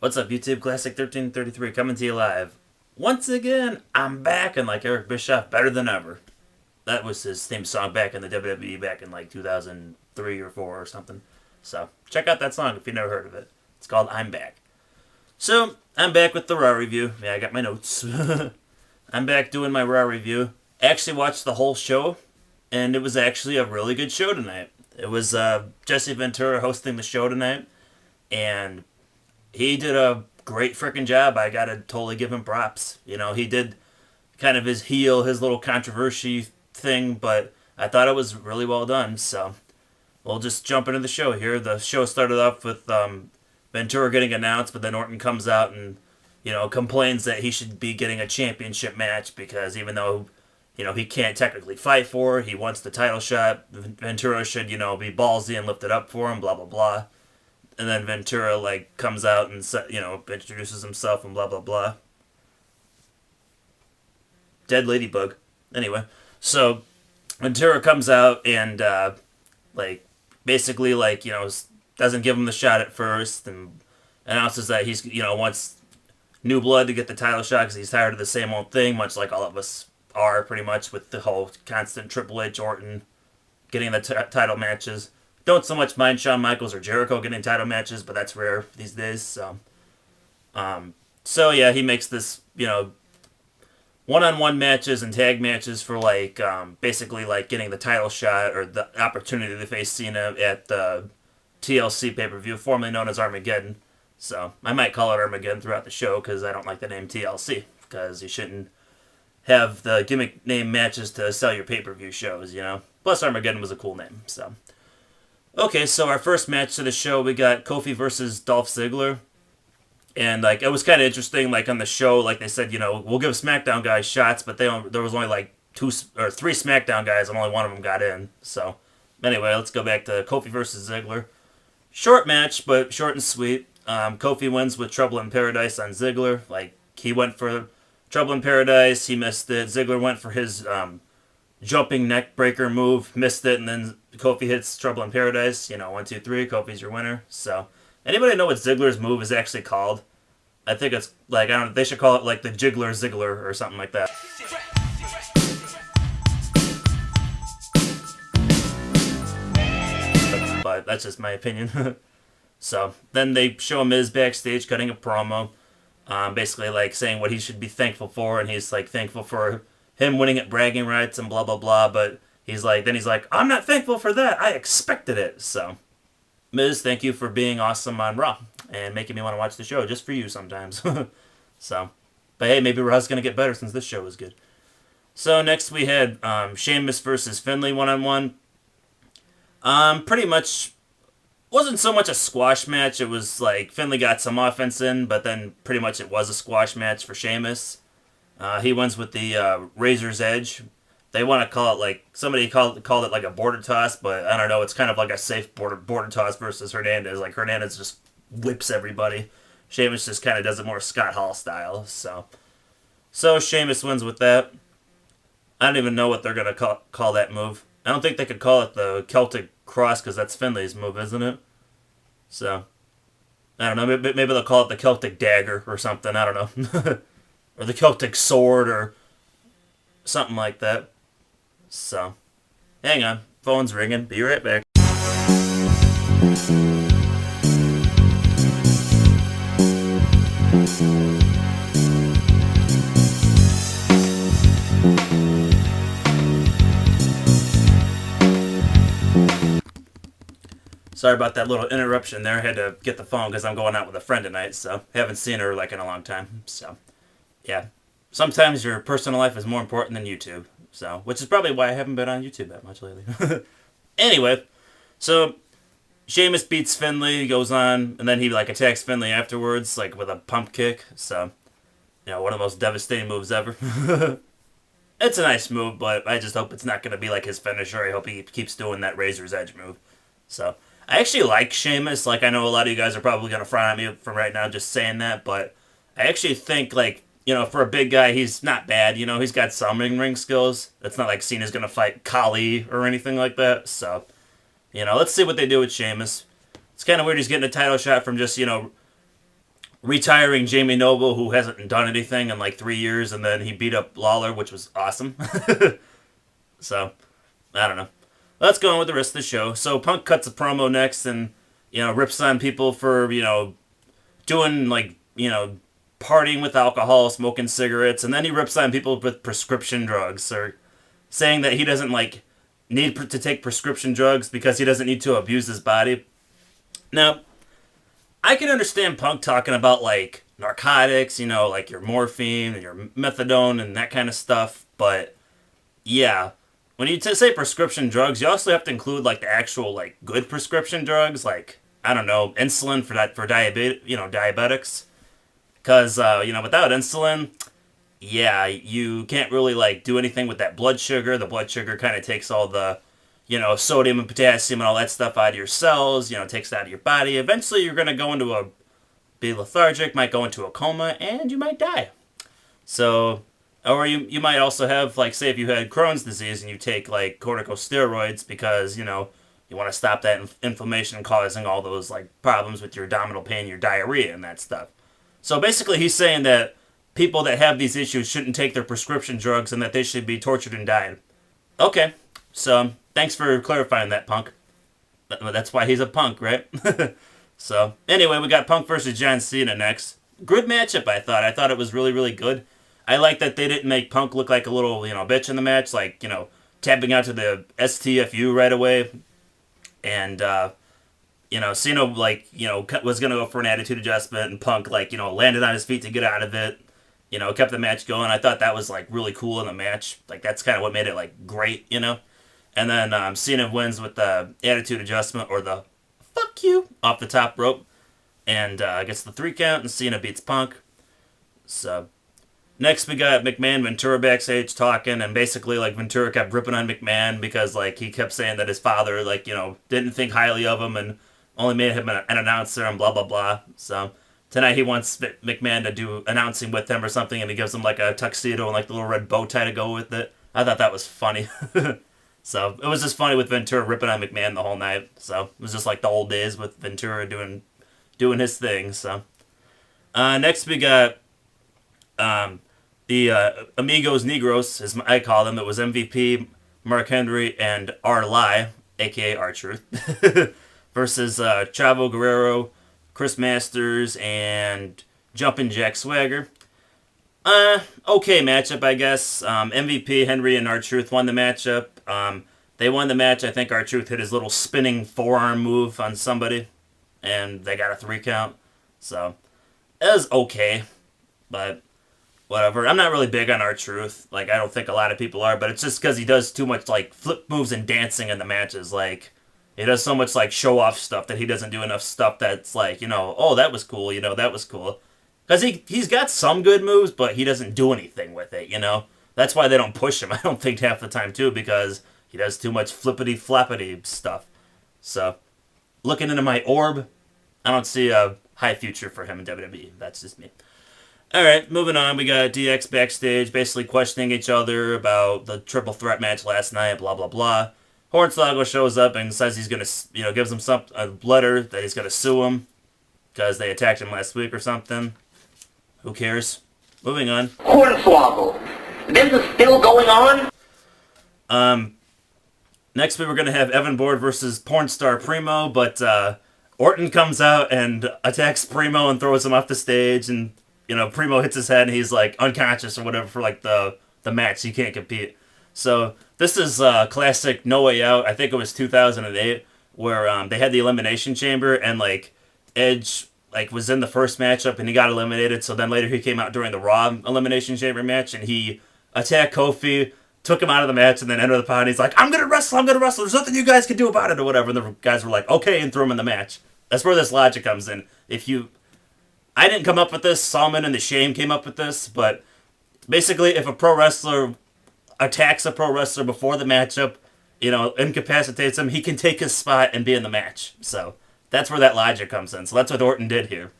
What's up, YouTube? Classic 1333 coming to you live. Once again, I'm back and like Eric Bischoff, better than ever. That was his theme song back in the WWE back in like 2003 or 4 or something. So, check out that song if you never heard of it. It's called I'm Back. So, I'm back with the Raw review. Yeah, I got my notes. I'm back doing my Raw review. Actually watched the whole show, and it was actually a really good show tonight. It was Jesse Ventura hosting the show tonight, and he did a great freaking job. I gotta totally give him props. You know, he did kind of his heel, his little controversy thing, but I thought it was really well done. So we'll just jump into the show here. The show started off with Ventura getting announced, but then Orton comes out and, you know, complains that he should be getting a championship match because even though, you know, he can't technically fight for it, he wants the title shot. Ventura should, you know, be ballsy and lift it up for him, blah, blah, blah. And then Ventura, like, comes out and, you know, introduces himself and blah, blah, blah. Dead ladybug. Anyway, so Ventura comes out and, like, basically, like, you know, doesn't give him the shot at first and announces that he's, you know, wants new blood to get the title shot because he's tired of the same old thing, much like all of us are, pretty much, with the whole constant Triple H, Orton getting the title matches. Don't so much mind Shawn Michaels or Jericho getting title matches, but that's rare these days. So yeah, he makes this, you know, one-on-one matches and tag matches for like basically like getting the title shot or the opportunity to face Cena at the TLC pay-per-view, formerly known as Armageddon. So I might call it Armageddon throughout the show because I don't like the name TLC because you shouldn't have the gimmick name matches to sell your pay-per-view shows, you know. Plus Armageddon was a cool name, so. Okay, so our first match to the show, we got Kofi versus Dolph Ziggler. And, like, it was kind of interesting, like, on the show, like, they said, you know, we'll give SmackDown guys shots, but there was only, like, 2 or 3 SmackDown guys, and only one of them got in. So, anyway, let's go back to Kofi versus Ziggler. Short match, but short and sweet. Kofi wins with Trouble in Paradise on Ziggler. Like, he went for Trouble in Paradise, he missed it. Ziggler went for his jumping neck breaker move, missed it, and then Kofi hits Trouble in Paradise. You know, 1, 2, 3, Kofi's your winner. So, anybody know what Ziggler's move is actually called? I think it's like, I don't know, they should call it like the Jiggler Ziggler or something like that. But that's just my opinion. So, then they show Miz backstage cutting a promo, basically like saying what he should be thankful for, and he's like thankful for him winning at bragging rights and blah, blah, blah, but he's like, I'm not thankful for that. I expected it. So, Miz, thank you for being awesome on Raw and making me want to watch the show just for you sometimes. So, but hey, maybe Raw's going to get better since this show was good. So, next we had Sheamus versus Finlay one-on-one. Pretty much wasn't so much a squash match. It was like Finlay got some offense in, but then pretty much it was a squash match for Sheamus. He wins with the Razor's Edge. They want to call it like, somebody called it like a border toss, but I don't know, it's kind of like a safe border toss versus Hernandez. Like, Hernandez just whips everybody. Sheamus just kind of does it more Scott Hall style. So Sheamus wins with that. I don't even know what they're going to call that move. I don't think they could call it the Celtic Cross because that's Finlay's move, isn't it? So, I don't know, maybe they'll call it the Celtic Dagger or something, I don't know. Or the Celtic Sword, or something like that. So, hang on. Phone's ringing. Be right back. Sorry about that little interruption there. I had to get the phone because I'm going out with a friend tonight, so haven't seen her like in a long time. So, yeah. Sometimes your personal life is more important than YouTube. So, which is probably why I haven't been on YouTube that much lately. Anyway, so Sheamus beats Finlay, goes on, and then he like attacks Finlay afterwards, like with a pump kick. So, you know, one of the most devastating moves ever. It's a nice move, but I just hope it's not going to be like his finisher. I hope he keeps doing that Razor's Edge move. So, I actually like Sheamus. Like, I know a lot of you guys are probably going to frown at me for right now just saying that, but I actually think, like, you know, for a big guy, he's not bad. You know, he's got some ring skills. It's not like Cena's going to fight Kali or anything like that. So, you know, let's see what they do with Sheamus. It's kind of weird he's getting a title shot from just, you know, retiring Jamie Noble, who hasn't done anything in like 3 years, and then he beat up Lawler, which was awesome. So, I don't know. Let's go on with the rest of the show. So Punk cuts a promo next and, rips on people for, doing like, partying with alcohol, smoking cigarettes, and then he rips on people with prescription drugs, or saying that he doesn't like need to take prescription drugs because he doesn't need to abuse his body. Now, I can understand Punk talking about like narcotics, like your morphine and your methadone and that kind of stuff, but yeah, when you say prescription drugs, you also have to include like the actual like good prescription drugs, like I don't know, insulin for diabetics. Because, without insulin, yeah, you can't really, like, do anything with that blood sugar. The blood sugar kind of takes all the, sodium and potassium and all that stuff out of your cells, takes it out of your body. Eventually, you're going to go into be lethargic, might go into a coma, and you might die. So, or you might also have, like, say if you had Crohn's disease and you take, like, corticosteroids because, you want to stop that inflammation causing all those, like, problems with your abdominal pain, your diarrhea and that stuff. So basically he's saying that people that have these issues shouldn't take their prescription drugs and that they should be tortured and died. Okay, so thanks for clarifying that, Punk. That's why he's a punk, right? So anyway, we got Punk versus John Cena next. Good matchup, I thought. I thought it was really, really good. I like that they didn't make Punk look like a little, bitch in the match, like, tapping out to the STFU right away. And, Cena, like, was going to go for an attitude adjustment, and Punk, like, landed on his feet to get out of it, kept the match going. I thought that was, like, really cool in the match. Like, that's kind of what made it, like, great, And then Cena wins with the attitude adjustment, or the fuck you, off the top rope, and gets the 3 count, and Cena beats Punk. So, next we got McMahon, Ventura backstage talking, and basically, like, Ventura kept ripping on McMahon because, like, he kept saying that his father, like, didn't think highly of him, and only made him an announcer and blah, blah, blah. So tonight he wants McMahon to do announcing with him or something, and he gives him like a tuxedo and like the little red bow tie to go with it. I thought that was funny. So it was just funny with Ventura ripping on McMahon the whole night. So it was just like the old days with Ventura doing his thing. So next we got the Amigos Negros, as I call them. It was MVP, Mark Henry, and R-Lie, a.k.a. R-Truth. Versus Chavo Guerrero, Chris Masters, and Jumpin' Jack Swagger. Okay matchup, I guess. MVP, Henry, and R-Truth won the matchup. They won the match. I think R-Truth hit his little spinning forearm move on somebody, and they got a 3 count. So, it was okay, but whatever. I'm not really big on R-Truth. Like, I don't think a lot of people are, but it's just because he does too much, like, flip moves and dancing in the matches. Like, he does so much, like, show-off stuff that he doesn't do enough stuff that's, like, oh, that was cool, that was cool. Because he's got some good moves, but he doesn't do anything with it, That's why they don't push him, I don't think, half the time, too, because he does too much flippity-flappity stuff. So, looking into my orb, I don't see a high future for him in WWE. That's just me. Alright, moving on. We got DX backstage, basically questioning each other about the triple threat match last night, blah, blah, blah. Hornswoggle shows up and says he's going to, gives him a letter that he's going to sue him because they attacked him last week or something. Who cares? Moving on. Hornswoggle. This is still going on? Next we were going to have Evan Bourne versus Pornstar Primo, but Orton comes out and attacks Primo and throws him off the stage, and, Primo hits his head and he's, like, unconscious or whatever for, like, the match. He can't compete. So, this is classic No Way Out. I think it was 2008, where they had the Elimination Chamber, and, like, Edge, like, was in the first matchup, and he got eliminated, so then later he came out during the Raw Elimination Chamber match, and he attacked Kofi, took him out of the match, and then entered the pod, and he's like, I'm gonna wrestle, there's nothing you guys can do about it, or whatever, and the guys were like, okay, and threw him in the match. That's where this logic comes in. I didn't come up with this, Salman and The Shame came up with this, but basically, if a pro wrestler attacks a pro wrestler before the matchup, incapacitates him, he can take his spot and be in the match. So, that's where that logic comes in. So, that's what Orton did here.